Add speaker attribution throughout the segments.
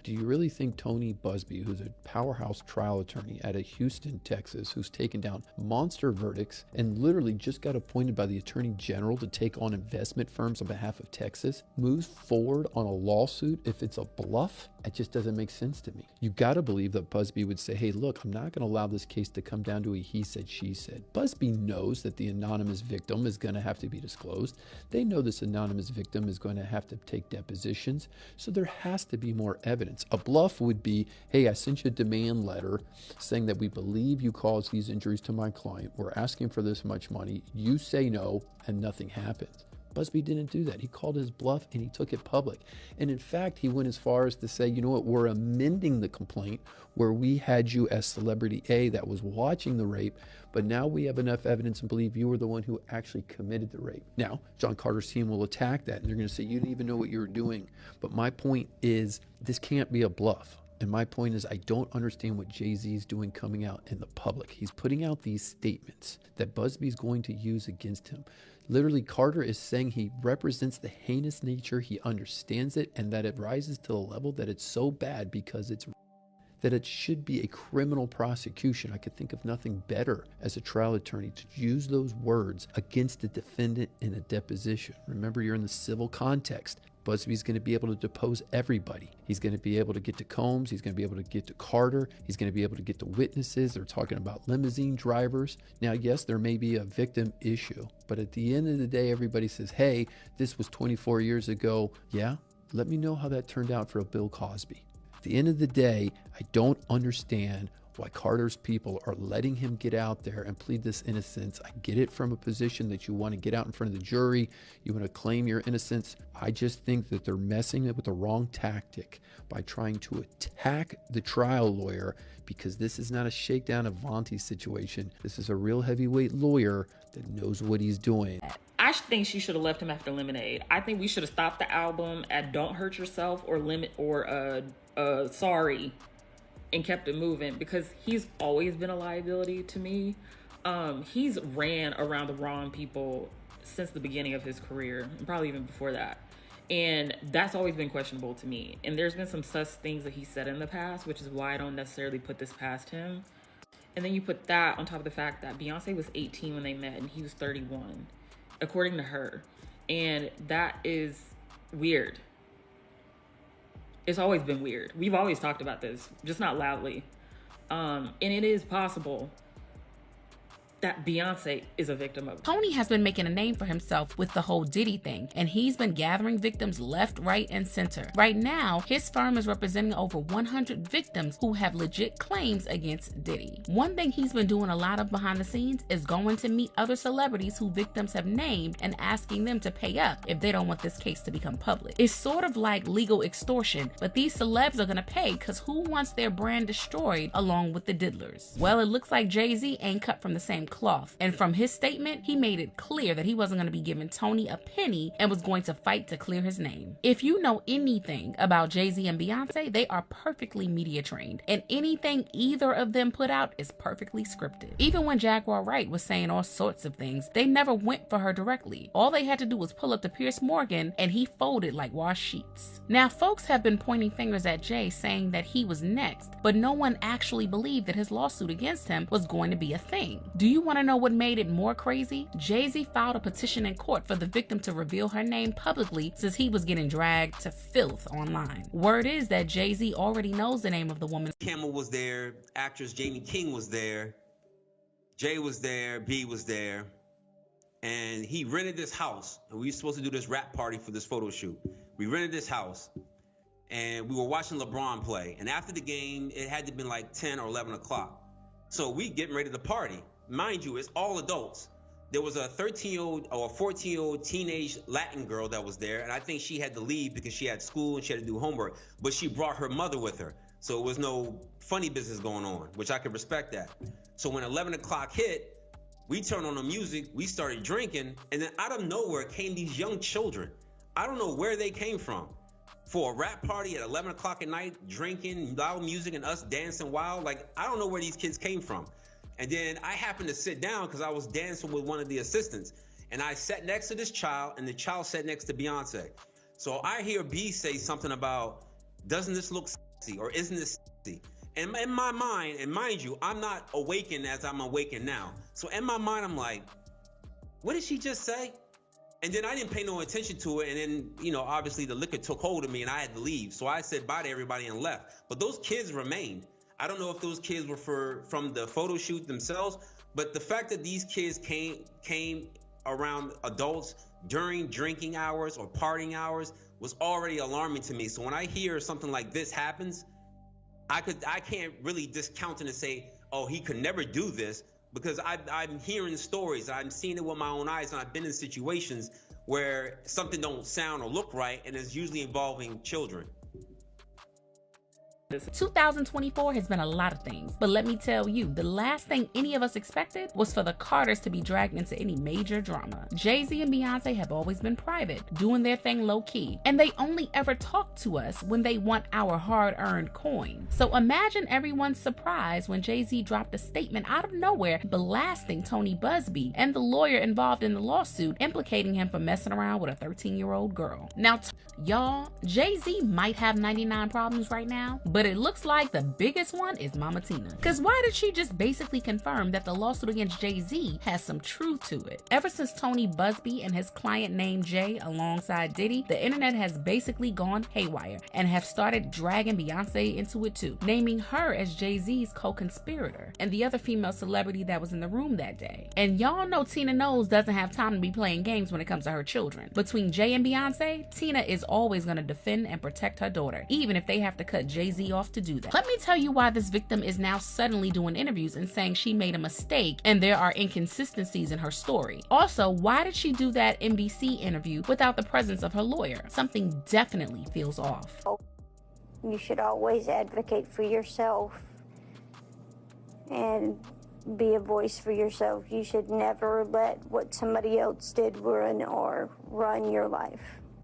Speaker 1: Do you really think Tony Buzbee, who's a powerhouse trial attorney out of Houston, Texas, who's taken down monster verdicts and literally just got appointed by the Attorney General to take on investment firms on behalf of Texas, moves forward on a lawsuit if it's a bluff? It just doesn't make sense to me. You got to believe that Buzbee would say, hey, look, I'm not going to allow this case to come down to a he said, she said. Buzbee knows that the anonymous victim is going to have to be disclosed. They know this anonymous victim is going to have to take depositions. So there has to be more evidence. A bluff would be, hey, I sent you a demand letter saying that we believe you caused these injuries to my client. We're asking for this much money. You say no, and nothing happens. Buzbee didn't do that. He called his bluff and he took it public. And in fact, he went as far as to say, you know what, we're amending the complaint where we had you as celebrity A that was watching the rape, but now we have enough evidence and believe you were the one who actually committed the rape. Now, John Carter's team will attack that and they're going to say, you didn't even know what you were doing. But my point is, this can't be a bluff. And my point is, I don't understand what Jay-Z is doing coming out in the public. He's putting out these statements that Buzbee's going to use against him. Literally, Carter is saying he represents the heinous nature, he understands it, and that it rises to the level that it's so bad because it's that it should be a criminal prosecution. I could think of nothing better as a trial attorney to use those words against a defendant in a deposition. Remember, you're in the civil context. Buzbee's going to be able to depose everybody. He's going to be able to get to Combs. He's going to be able to get to Carter. He's going to be able to get to witnesses. They're talking about limousine drivers. Now, yes, there may be a victim issue, but at the end of the day, everybody says, hey, this was 24 years ago. Yeah, let me know how that turned out for a Bill Cosby. At the end of the day, I don't understand why Carter's people are letting him get out there and plead this innocence. I get it from a position that you want to get out in front of the jury, you want to claim your innocence. I just think that they're messing with the wrong tactic by trying to attack the trial lawyer, because this is not a shakedown of Vontae's situation. This is a real heavyweight lawyer that knows what he's doing.
Speaker 2: I think she should have left him after Lemonade. I think we should have stopped the album at Don't Hurt Yourself or Sorry, and kept it moving, because he's always been a liability to me. He's ran around the wrong people since the beginning of his career, and probably even before that. And that's always been questionable to me. And there's been some sus things that he said in the past, which is why I don't necessarily put this past him. And then you put that on top of the fact that Beyonce was 18 when they met and he was 31, according to her. And that is weird. It's always been weird. We've always talked about this, just not loudly. And it is possible that Beyonce is a victim of it.
Speaker 3: Tony has been making a name for himself with the whole Diddy thing, and he's been gathering victims left, right, and center. Right now, his firm is representing over 100 victims who have legit claims against Diddy. One thing he's been doing a lot of behind the scenes is going to meet other celebrities who victims have named and asking them to pay up if they don't want this case to become public. It's sort of like legal extortion, but these celebs are gonna pay because who wants their brand destroyed along with the diddlers? Well, it looks like Jay-Z ain't cut from the same cloth, and from his statement, he made it clear that he wasn't going to be giving Tony a penny and was going to fight to clear his name. If you know anything about Jay-Z and Beyonce, they are perfectly media trained, and anything either of them put out is perfectly scripted. Even when Jaguar Wright was saying all sorts of things, they never went for her directly. All they had to do was pull up to Piers Morgan and he folded like washed sheets. Now, folks have been pointing fingers at Jay, saying that he was next, but no one actually believed that his lawsuit against him was going to be a thing. Do you want to know what made it more crazy? Jay-Z filed a petition in court for the victim to reveal her name publicly, since he was getting dragged to filth online. Word is that Jay-Z already knows the name of the woman.
Speaker 4: Campbell was there, actress Jamie King was there, Jay was there, B was there, and he rented this house, and we were supposed to do this rap party for this photo shoot. We rented this house, and we were watching LeBron play, and after the game, it had to be like 10 or 11 o'clock. So we getting ready to party. Mind you, it's all adults. There was a 13-year-old or a 14-year-old teenage Latin girl that was there, and I think she had to leave because she had school and she had to do homework, but she brought her mother with her. So it was no funny business going on, which I could respect that. So when 11 o'clock hit, we turned on the music, we started drinking, and then out of nowhere came these young children. I don't know where they came from. For a rap party at 11 o'clock at night, drinking, loud music, and us dancing wild, like, I don't know where these kids came from. And then I happened to sit down because I was dancing with one of the assistants. And I sat next to this child, and the child sat next to Beyonce. So I hear B say something about, doesn't this look sexy or isn't this sexy? And in my mind, and mind you, I'm not awakened as I'm awakened now. So in my mind, I'm like, what did she just say? And then I didn't pay no attention to it. And then, you know, obviously the liquor took hold of me and I had to leave. So I said bye to everybody and left. But those kids remained. I don't know if those kids were from the photo shoot themselves, but the fact that these kids came around adults during drinking hours or partying hours was already alarming to me. So when I hear something like this happens, I can't really discount it and say, oh, he could never do this, because I'm hearing stories, I'm seeing it with my own eyes, and I've been in situations where something don't sound or look right, and it's usually involving children.
Speaker 3: 2024 has been a lot of things, but let me tell you, the last thing any of us expected was for the Carters to be dragged into any major drama. Jay-Z and Beyonce have always been private, doing their thing low-key, and they only ever talk to us when they want our hard-earned coin. So imagine everyone's surprise when Jay-Z dropped a statement out of nowhere blasting Tony Buzbee and the lawyer involved in the lawsuit, implicating him for messing around with a 13-year-old girl. Now, y'all, Jay-Z might have 99 problems right now, but it looks like the biggest one is Mama Tina. Cause why did she just basically confirm that the lawsuit against Jay-Z has some truth to it? Ever since Tony Buzbee and his client named Jay alongside Diddy, the internet has basically gone haywire and have started dragging Beyonce into it too, naming her as Jay-Z's co-conspirator and the other female celebrity that was in the room that day. And y'all know Tina Knowles doesn't have time to be playing games when it comes to her children. Between Jay and Beyonce, Tina is always gonna defend and protect her daughter, even if they have to cut Jay-Z off to do that. Let me tell you why this victim is now suddenly doing interviews and saying she made a mistake and there are inconsistencies in her story. Also, why did she do that NBC interview without the presence of her lawyer? Something definitely feels off.
Speaker 5: You should always advocate for yourself and be a voice for yourself. You should never let what somebody else did run your life.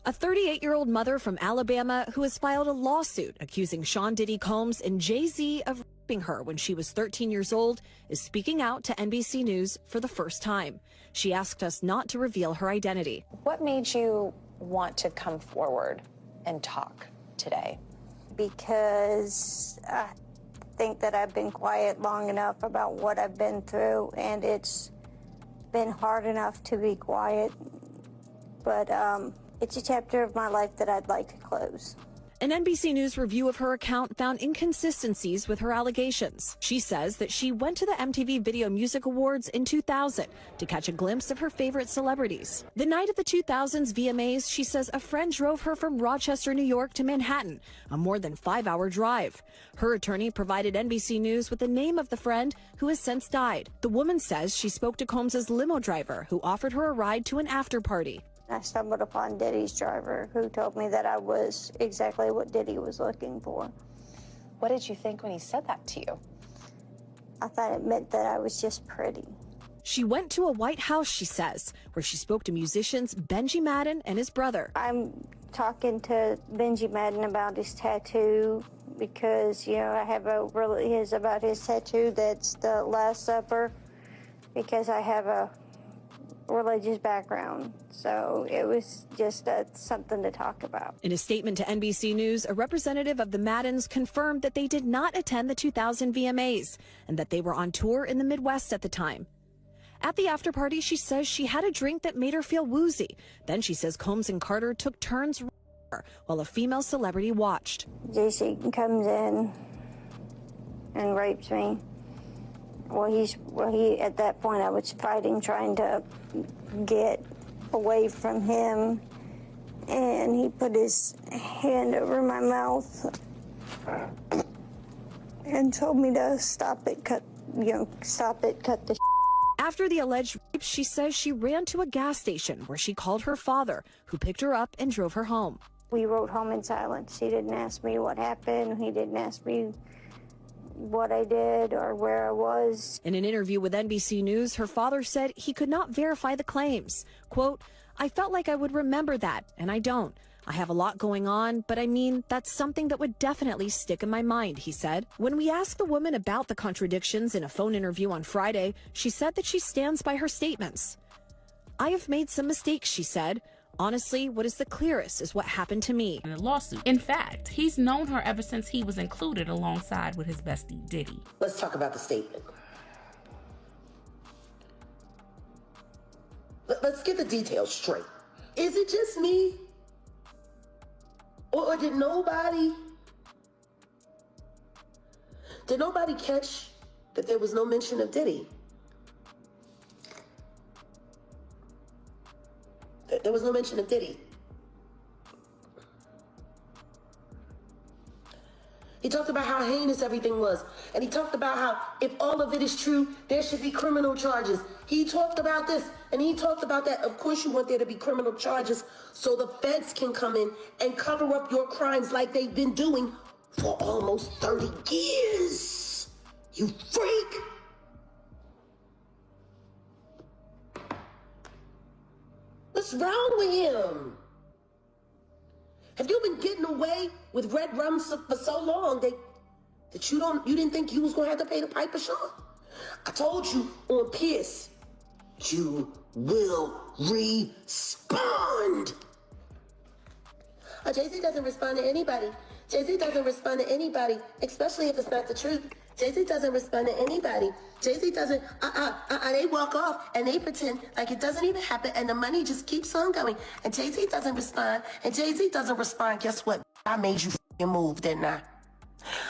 Speaker 6: A 38-year-old mother from Alabama who has filed a lawsuit accusing Sean Diddy Combs and Jay-Z of raping her when she was 13 years old is speaking out to NBC News for the first time. She asked us not to reveal her identity.
Speaker 7: What made you want to come forward and talk today?
Speaker 5: Because I think that I've been quiet long enough about what I've been through, and it's been hard enough to be quiet, but it's a chapter of my life that I'd like to close.
Speaker 6: An NBC News review of her account found inconsistencies with her allegations. She says that she went to the MTV Video Music Awards in 2000 to catch a glimpse of her favorite celebrities. The night of the 2000s VMAs, she says a friend drove her from Rochester, New York to Manhattan, a more than 5-hour drive. Her attorney provided NBC News with the name of the friend who has since died. The woman says she spoke to Combs' limo driver, who offered her a ride to an after party.
Speaker 5: I stumbled upon Diddy's driver, who told me that I was exactly what Diddy was looking for.
Speaker 7: What did you think when he said that to you?
Speaker 5: I thought it meant that I was just pretty.
Speaker 6: She went to a White House, she says, where she spoke to musicians Benji Madden and his brother.
Speaker 5: I'm talking to Benji Madden about his tattoo because, you know, I have about his tattoo that's the Last Supper, because I have a religious background, so it was just something to talk about.
Speaker 6: In a statement to NBC News, a representative of the Maddens confirmed that they did not attend the 2000 VMAs and that they were on tour in the Midwest at the time. At the after party, she says she had a drink that made her feel woozy. Then she says Combs and Carter took turns while a female celebrity watched.
Speaker 5: JC comes in and rapes me. He at that point I was fighting, trying to get away from him, and he put his hand over my mouth and told me to stop it, cut the.
Speaker 6: After the alleged rape, she says she ran to a gas station where she called her father, who picked her up and drove her home.
Speaker 5: We rode home in silence. He didn't ask me what happened. He didn't ask me what I did or where I was.
Speaker 6: In an interview with NBC News, her father said he could not verify the claims. Quote, "I felt like I would remember that, and I don't. I have a lot going on, but I mean, that's something that would definitely stick in my mind," he said. When we asked the woman about the contradictions in a phone interview on Friday, she said that she stands by her statements. "I have made some mistakes," she said. Honestly, what is the clearest is what happened to me.
Speaker 3: In a lawsuit. In fact, he's known her ever since he was included alongside with his bestie, Diddy.
Speaker 8: Let's talk about the statement. Let's get the details straight. Is it just me? Or did nobody catch that there was no mention of Diddy? There was no mention of Diddy. He talked about how heinous everything was. And he talked about how if all of it is true, there should be criminal charges. He talked about this and he talked about that. Of course you want there to be criminal charges so the feds can come in and cover up your crimes like they've been doing for almost 30 years. You freak. What's wrong with him? Have you been getting away with red rum for so long that you didn't think you was gonna have to pay the piper, Sean? I told you on Pierce, you will respond. Jay-Z doesn't respond to anybody. Jay-Z doesn't respond to anybody, especially if it's not the truth. Jay-Z doesn't respond to anybody. Jay-Z doesn't, they walk off and they pretend like it doesn't even happen and the money just keeps on going. And Jay-Z doesn't respond. And Jay-Z doesn't respond. Guess what? I made you f***ing move, didn't I?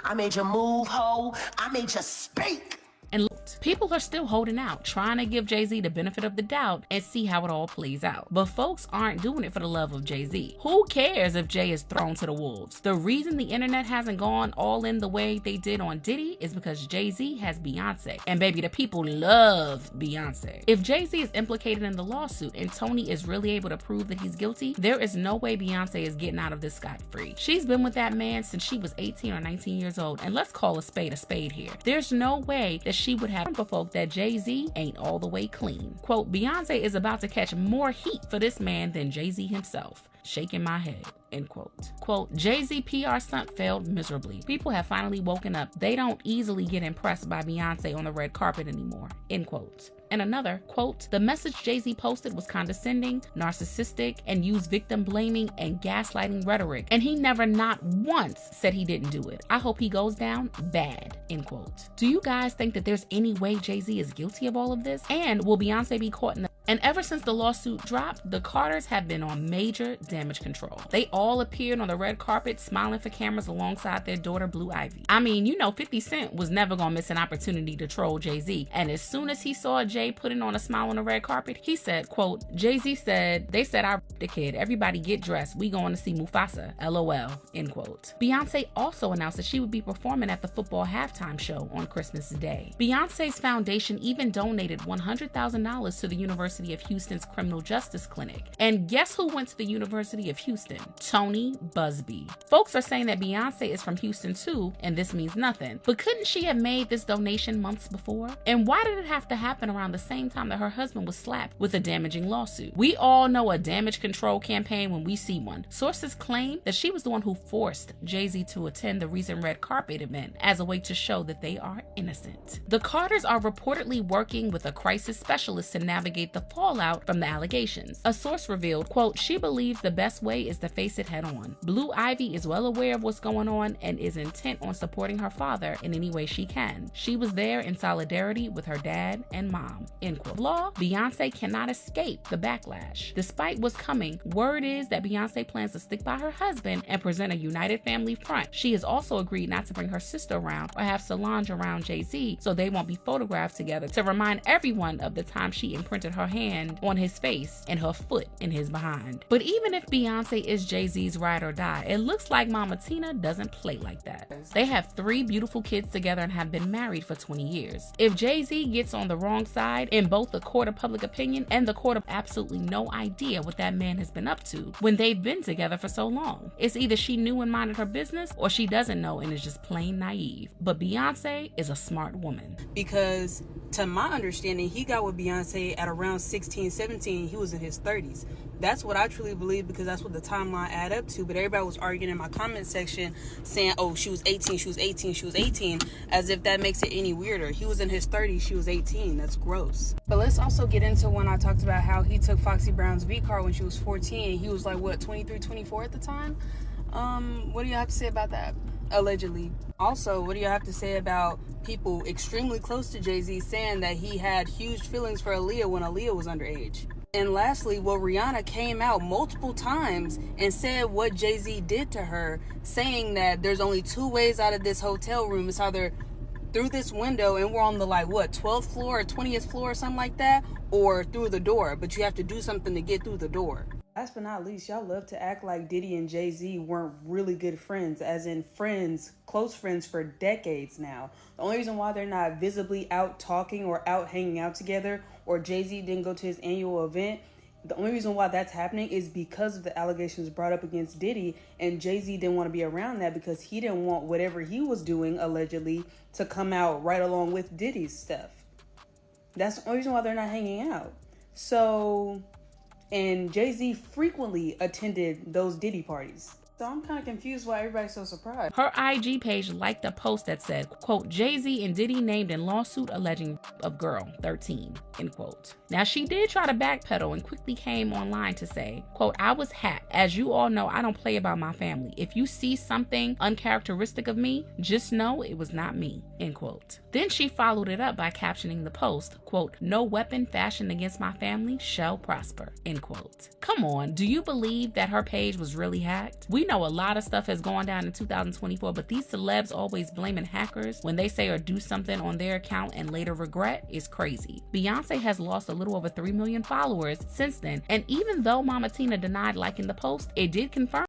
Speaker 8: I made you move, ho. I made you speak.
Speaker 3: And people are still holding out, trying to give Jay-Z the benefit of the doubt and see how it all plays out. But folks aren't doing it for the love of Jay-Z. Who cares if Jay is thrown to the wolves? The reason the internet hasn't gone all in the way they did on Diddy is because Jay-Z has Beyonce. And baby, the people love Beyonce. If Jay-Z is implicated in the lawsuit and Tony is really able to prove that he's guilty, there is no way Beyonce is getting out of this scot-free. She's been with that man since she was 18 or 19 years old. And let's call a spade here. There's no way that she would have for folk that Jay-Z ain't all the way clean. Quote, Beyonce is about to catch more heat for this man than Jay-Z himself. Shaking my head, end quote. Quote, Jay-Z PR stunt failed miserably. People have finally woken up. They don't easily get impressed by Beyonce on the red carpet anymore, end quote. And another, quote, the message Jay-Z posted was condescending, narcissistic, and used victim blaming and gaslighting rhetoric. And he never not once said he didn't do it. I hope he goes down bad, end quote. Do you guys think that there's any way Jay-Z is guilty of all of this? And will Beyonce be caught in the... And ever since the lawsuit dropped, the Carters have been on major damage control. They all appeared on the red carpet smiling for cameras alongside their daughter Blue Ivy. I mean, you know 50 Cent was never gonna miss an opportunity to troll Jay-Z. And as soon as he saw Jay putting on a smile on the red carpet, he said, quote, Jay-Z said, they said I the kid, everybody get dressed, we going to see Mufasa, LOL, end quote. Beyonce also announced that she would be performing at the football halftime show on Christmas Day. Beyonce's foundation even donated $100,000 to the University of Houston's Criminal Justice Clinic. And guess who went to the University of Houston? Tony Buzbee. Folks are saying that Beyonce is from Houston too, and this means nothing. But couldn't she have made this donation months before? And why did it have to happen around the same time that her husband was slapped with a damaging lawsuit? We all know a damage control campaign when we see one. Sources claim that she was the one who forced Jay-Z to attend the recent red carpet event as a way to show that they are innocent. The Carters are reportedly working with a crisis specialist to navigate the fallout from the allegations. A source revealed, quote, she believes the best way is to face it head on. Blue Ivy is well aware of what's going on and is intent on supporting her father in any way she can. She was there in solidarity with her dad and mom, end quote. Law, Beyonce cannot escape the backlash. Despite what's coming, word is that Beyonce plans to stick by her husband and present a united family front. She has also agreed not to bring her sister around or have Solange around Jay-Z so they won't be photographed together, to remind everyone of the time she imprinted her hand on his face and her foot in his behind. But even if Beyonce is Jay-Z's ride or die, it looks like Mama Tina doesn't play like that. They have 3 beautiful kids together and have been married for 20 years. If Jay-Z gets on the wrong side in both the court of public opinion and the court of absolutely no idea what that man has been up to when they've been together for so long, it's either she knew and minded her business or she doesn't know and is just plain naive. But Beyonce is a smart woman.
Speaker 9: Because To my understanding, he got with Beyonce at around 16, 17. He was in his 30s. That's what I truly believe, because that's what the timeline add up to. But everybody was arguing in my comment section saying, oh, she was 18, she was 18, she was 18, as if that makes it any weirder. He was in his 30s, she was 18. That's gross. But let's also get into when I talked about how he took Foxy Brown's V-card when she was 14. He was like, what, 23, 24 at the time? What do you have to say about that? Allegedly. Also, what do you have to say about people extremely close to Jay-Z saying that he had huge feelings for Aaliyah when Aaliyah was underage? And lastly, well, Rihanna came out multiple times and said what Jay-Z did to her, saying that there's only two ways out of this hotel room. It's either through this window, and we're on the, like, what, 12th floor or 20th floor or something like that, or through the door, but you have to do something to get through the door. Last but not least, y'all love to act like Diddy and Jay-Z weren't really good friends, as in friends, close friends for decades now. The only reason why they're not visibly out talking or out hanging out together, or Jay-Z didn't go to his annual event, the only reason why that's happening is because of the allegations brought up against Diddy, and Jay-Z didn't want to be around that because he didn't want whatever he was doing, allegedly, to come out right along with Diddy's stuff. That's the only reason why they're not hanging out. So... and Jay-Z frequently attended those Diddy parties. So I'm kind of confused why everybody's so surprised.
Speaker 3: Her IG page liked a post that said, quote, Jay-Z and Diddy named in lawsuit alleging of girl 13, end quote. Now, she did try to backpedal and quickly came online to say, quote, I was hacked. As you all know, I don't play about my family. If you see something uncharacteristic of me, just know it was not me, end quote. Then she followed it up by captioning the post, quote, no weapon fashioned against my family shall prosper, end quote. Come on, do you believe that her page was really hacked? We know a lot of stuff has gone down in 2024, but these celebs always blaming hackers when they say or do something on their account and later regret is crazy. Beyonce has lost a little over 3 million followers since then, and even though Mama Tina denied liking the post, it did confirm